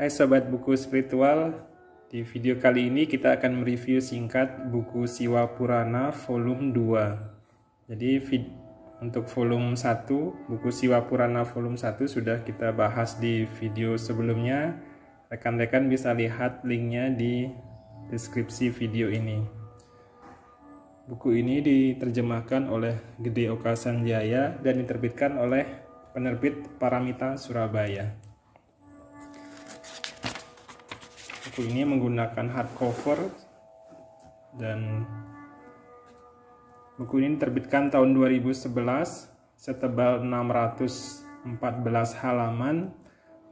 Hai Sobat Buku Spiritual, di video kali ini kita akan mereview singkat buku Siwa Purana volume 2. Jadi untuk volume 1, buku Siwa Purana volume 1 sudah kita bahas di video sebelumnya. Rekan-rekan bisa lihat linknya di deskripsi video ini. Buku ini diterjemahkan oleh Gede Oka Sanjaya dan diterbitkan oleh penerbit Paramita Surabaya. Buku ini menggunakan hardcover dan buku ini diterbitkan tahun 2011, setebal 614 halaman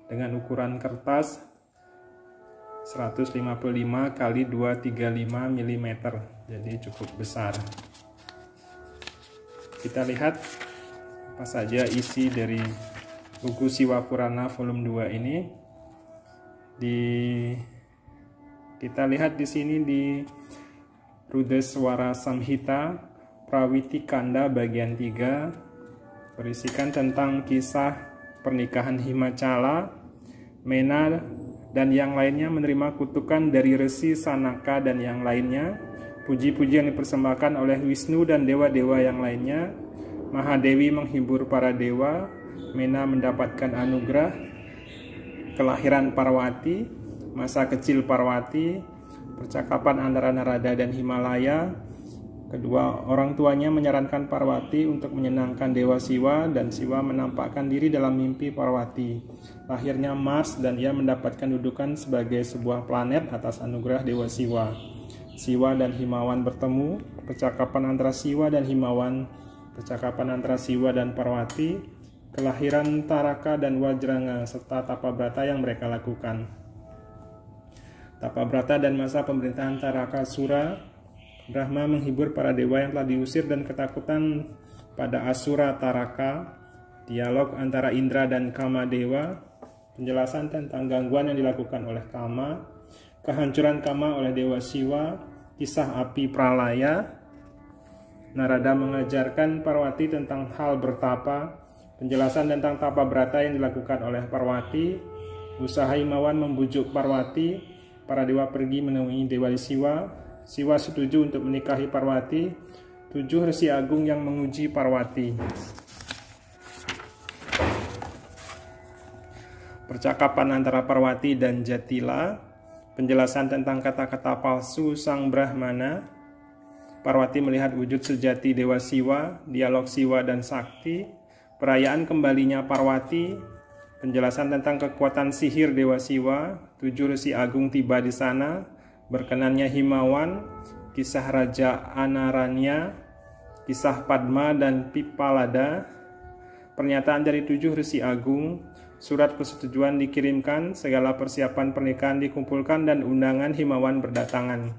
dengan ukuran kertas 155 x 235 mm, jadi cukup besar. Kita lihat apa saja isi dari buku Siwa Purana volume 2 ini. Kita lihat di sini di Rudeswara Samhita Prawiti Kanda bagian 3 berisikan tentang kisah pernikahan Himacala, Mena dan yang lainnya menerima kutukan dari Resi Sanaka dan yang lainnya. Puji-pujian dipersembahkan oleh Wisnu dan dewa-dewa yang lainnya. Mahadewi menghibur para dewa. Mena mendapatkan anugerah. Kelahiran Parwati, masa kecil Parwati, percakapan antara Narada dan Himalaya. Kedua orang tuanya menyarankan Parwati untuk menyenangkan Dewa Siwa dan Siwa menampakkan diri dalam mimpi Parwati. Lahirnya Mars dan ia mendapatkan dudukan sebagai sebuah planet atas anugerah Dewa Siwa. Siwa dan Himawan bertemu, percakapan antara Siwa dan Himawan, percakapan antara Siwa dan Parwati, kelahiran Taraka dan Wajranga serta Tapabrata yang mereka lakukan. Tapabrata dan masa pemerintahan Tarakasura. Brahma menghibur para dewa yang telah diusir dan ketakutan pada Asura Taraka. Dialog antara Indra dan Kama Dewa. Penjelasan tentang gangguan yang dilakukan oleh Kama. Kehancuran Kama oleh Dewa Siwa. Kisah api Pralaya. Narada mengajarkan Parwati tentang hal bertapa. Penjelasan tentang Tapabrata yang dilakukan oleh Parwati. Usaha Himawan membujuk Parwati. Para dewa pergi menemui Dewa Siwa. Siwa setuju untuk menikahi Parwati. 7 resi agung yang menguji Parwati. Percakapan antara Parwati dan Jatila. Penjelasan tentang kata-kata palsu Sang Brahmana. Parwati melihat wujud sejati Dewa Siwa. Dialog Siwa dan Sakti. Perayaan kembalinya Parwati. Penjelasan tentang kekuatan sihir Dewa Siwa. 7 resi agung tiba di sana. Berkenannya Himawan. Kisah Raja Anaranya. Kisah Padma dan Pipalada. Pernyataan dari 7 resi agung. Surat persetujuan dikirimkan. Segala persiapan pernikahan dikumpulkan dan undangan Himawan berdatangan.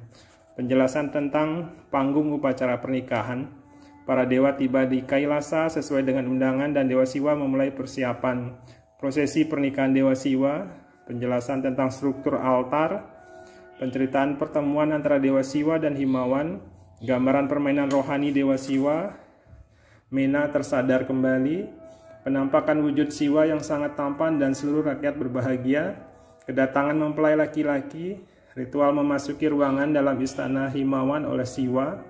Penjelasan tentang panggung upacara pernikahan. Para dewa tiba di Kailasa sesuai dengan undangan dan Dewa Siwa memulai persiapan. Prosesi pernikahan Dewa Siwa, penjelasan tentang struktur altar, penceritaan pertemuan antara Dewa Siwa dan Himawan, gambaran permainan rohani Dewa Siwa, Mena tersadar kembali, penampakan wujud Siwa yang sangat tampan dan seluruh rakyat berbahagia, kedatangan mempelai laki-laki, ritual memasuki ruangan dalam istana Himawan oleh Siwa,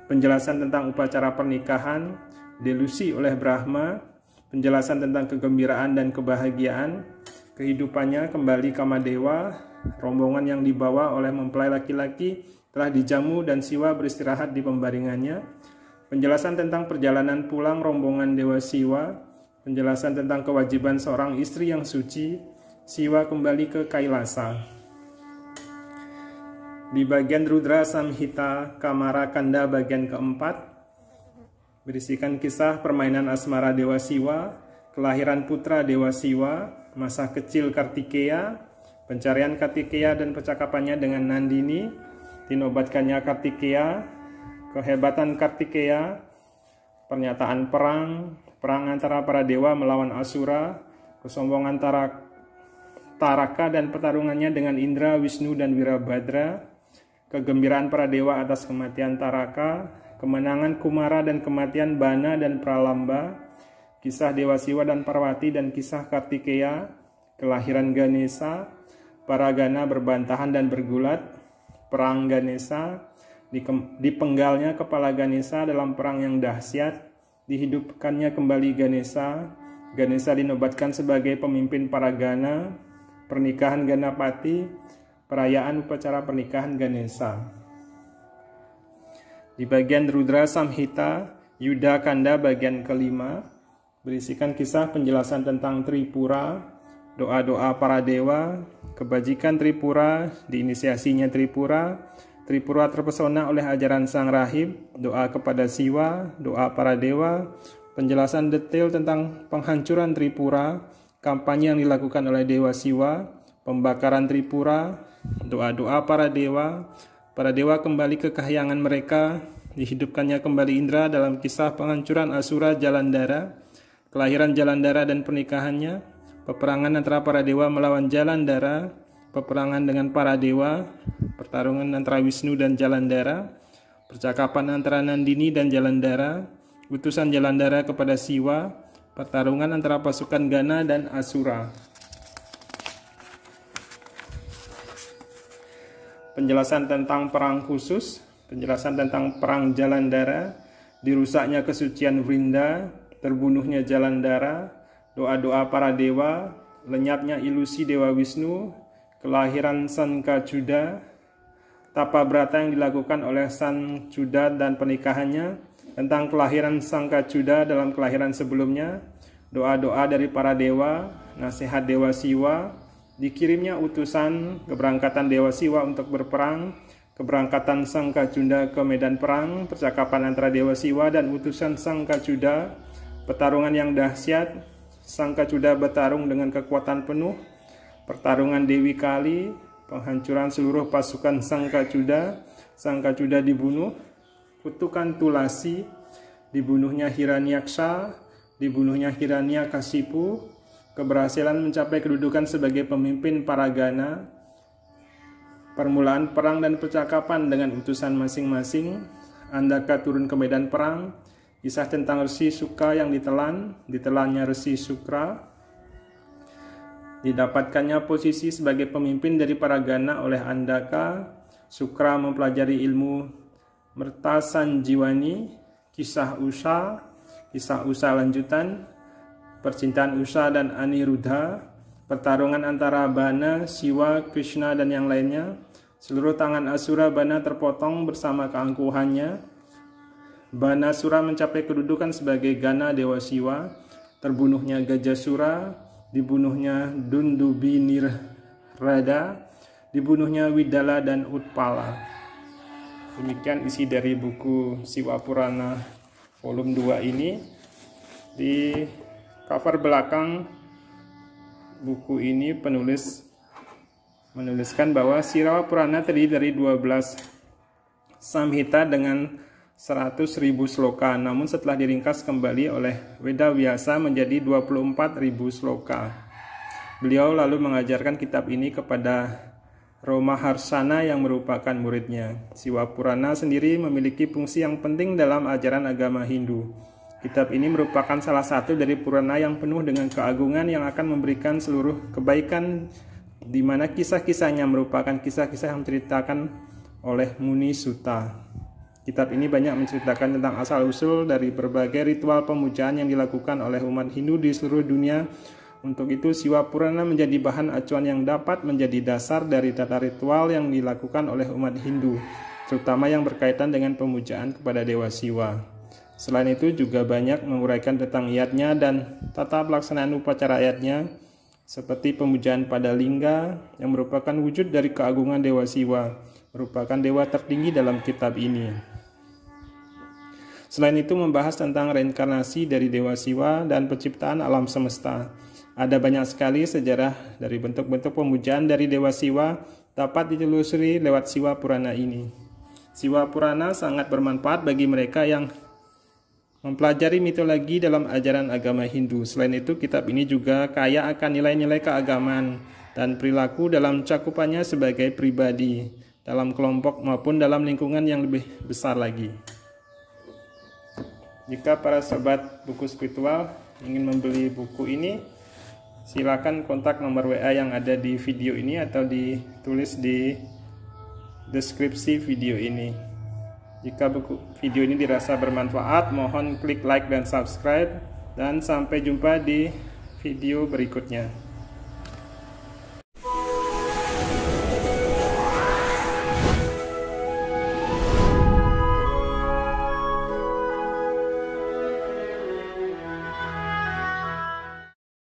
penjelasan tentang upacara pernikahan, delusi oleh Brahma, penjelasan tentang kegembiraan dan kebahagiaan, kehidupannya kembali Kamadewa, rombongan yang dibawa oleh mempelai laki-laki telah dijamu dan Siwa beristirahat di pembaringannya, penjelasan tentang perjalanan pulang rombongan Dewa Siwa, penjelasan tentang kewajiban seorang istri yang suci, Siwa kembali ke Kailasa. Di bagian Rudra Samhita Kamara Kanda bagian keempat, berisikan kisah permainan asmara Dewa Siwa, kelahiran putra Dewa Siwa, masa kecil Kartikeya, pencarian Kartikeya dan percakapannya dengan Nandini, dinobatkannya Kartikeya, kehebatan Kartikeya, pernyataan perang antara para dewa melawan Asura, kesombongan Taraka dan pertarungannya dengan Indra, Wisnu, dan Wirabhadra, kegembiraan para dewa atas kematian Taraka, kemenangan Kumara dan kematian Bana dan Pralamba, kisah Dewa Siwa dan Parwati dan kisah Kartikeya, kelahiran Ganesha, Paragana berbantahan dan bergulat. Perang Ganesha, dipenggalnya kepala Ganesha dalam perang yang dahsyat. Dihidupkannya kembali Ganesha. Ganesha dinobatkan sebagai pemimpin Paragana. Pernikahan Ganapati, perayaan upacara pernikahan Ganesha. Di bagian Rudra Samhita, Yuddha Kanda bagian kelima, berisikan kisah penjelasan tentang Tripura, doa-doa para dewa, kebajikan Tripura, diinisiasinya Tripura, Tripura terpesona oleh ajaran sang rahib, doa kepada Siwa, doa para dewa, penjelasan detail tentang penghancuran Tripura, kampanye yang dilakukan oleh Dewa Siwa, pembakaran Tripura, doa-doa para dewa kembali ke kahyangan mereka, dihidupkannya kembali Indra dalam kisah penghancuran Asura Jalandhara, kelahiran Jalandhara dan pernikahannya, peperangan antara para dewa melawan Jalandhara, peperangan dengan para dewa, pertarungan antara Wisnu dan Jalandhara, percakapan antara Nandini dan Jalandhara, utusan Jalandhara kepada Siwa, pertarungan antara pasukan Gana dan Asura. Penjelasan tentang perang khusus, penjelasan tentang perang Jalandhara, dirusaknya kesucian Vrinda, terbunuhnya Jalandhara, doa-doa para dewa, lenyapnya ilusi Dewa Wisnu, kelahiran Sankacuda, tapa brata yang dilakukan oleh Sancuda dan pernikahannya, tentang kelahiran Sankacuda dalam kelahiran sebelumnya, doa-doa dari para dewa, nasihat Dewa Siwa, dikirimnya utusan keberangkatan Dewa Siwa untuk berperang, keberangkatan Sangkacuda ke medan perang, percakapan antara Dewa Siwa dan utusan Sangkacuda, pertarungan yang dahsyat, Sangkacuda bertarung dengan kekuatan penuh, pertarungan Dewi Kali, penghancuran seluruh pasukan Sangkacuda, Sangkacuda dibunuh, kutukan Tulasi, dibunuhnya Hiranyaksha, dibunuhnya Hiranyakasipu, keberhasilan mencapai kedudukan sebagai pemimpin Paragana, permulaan perang dan percakapan dengan utusan masing-masing, Andaka turun ke medan perang, kisah tentang Resi Suka yang ditelannya Resi Sukra, didapatkannya posisi sebagai pemimpin dari Paragana oleh Andaka, Sukra mempelajari ilmu Mertasanjiwani, kisah Usha lanjutan, percintaan Usha dan Aniruddha, pertarungan antara Bana, Siwa, Krishna, dan yang lainnya, seluruh tangan Asura Bana terpotong bersama keangkuhannya, Banasura mencapai kedudukan sebagai Gana Dewa Siwa, terbunuhnya Gajasura, dibunuhnya Dundubi Nirrada, dibunuhnya Widala dan Utpala. Demikian isi dari buku Siwa Purana volume 2 ini. Di cover belakang buku ini penulis menuliskan bahwa Siwa Purana terdiri dari 12 samhita dengan 100.000 sloka, namun setelah diringkas kembali oleh Vedavyasa menjadi 24.000 sloka. Beliau lalu mengajarkan kitab ini kepada Romaharsana yang merupakan muridnya. Siwa Purana sendiri memiliki fungsi yang penting dalam ajaran agama Hindu. Kitab ini merupakan salah satu dari Purana yang penuh dengan keagungan yang akan memberikan seluruh kebaikan, di mana kisah-kisahnya merupakan kisah-kisah yang diceritakan oleh Muni Sutta. Kitab ini banyak menceritakan tentang asal-usul dari berbagai ritual pemujaan yang dilakukan oleh umat Hindu di seluruh dunia. Untuk itu, Siwa Purana menjadi bahan acuan yang dapat menjadi dasar dari tata ritual yang dilakukan oleh umat Hindu, terutama yang berkaitan dengan pemujaan kepada Dewa Siwa. Selain itu juga banyak menguraikan tentang yatnya dan tata pelaksanaan upacara yatnya, seperti pemujaan pada lingga yang merupakan wujud dari keagungan Dewa Siwa, merupakan dewa tertinggi dalam kitab ini. Selain itu membahas tentang reinkarnasi dari Dewa Siwa dan penciptaan alam semesta. Ada banyak sekali sejarah dari bentuk-bentuk pemujaan dari Dewa Siwa dapat ditelusuri lewat Siwa Purana ini. Siwa Purana sangat bermanfaat bagi mereka yang mempelajari mitologi dalam ajaran agama Hindu. Selain itu, kitab ini juga kaya akan nilai-nilai keagamaan dan perilaku dalam cakupannya sebagai pribadi, dalam kelompok maupun dalam lingkungan yang lebih besar lagi. Jika para sobat buku spiritual ingin membeli buku ini, silakan kontak nomor WA yang ada di video ini atau ditulis di deskripsi video ini. Jika video ini dirasa bermanfaat, mohon klik like dan subscribe, dan sampai jumpa di video berikutnya.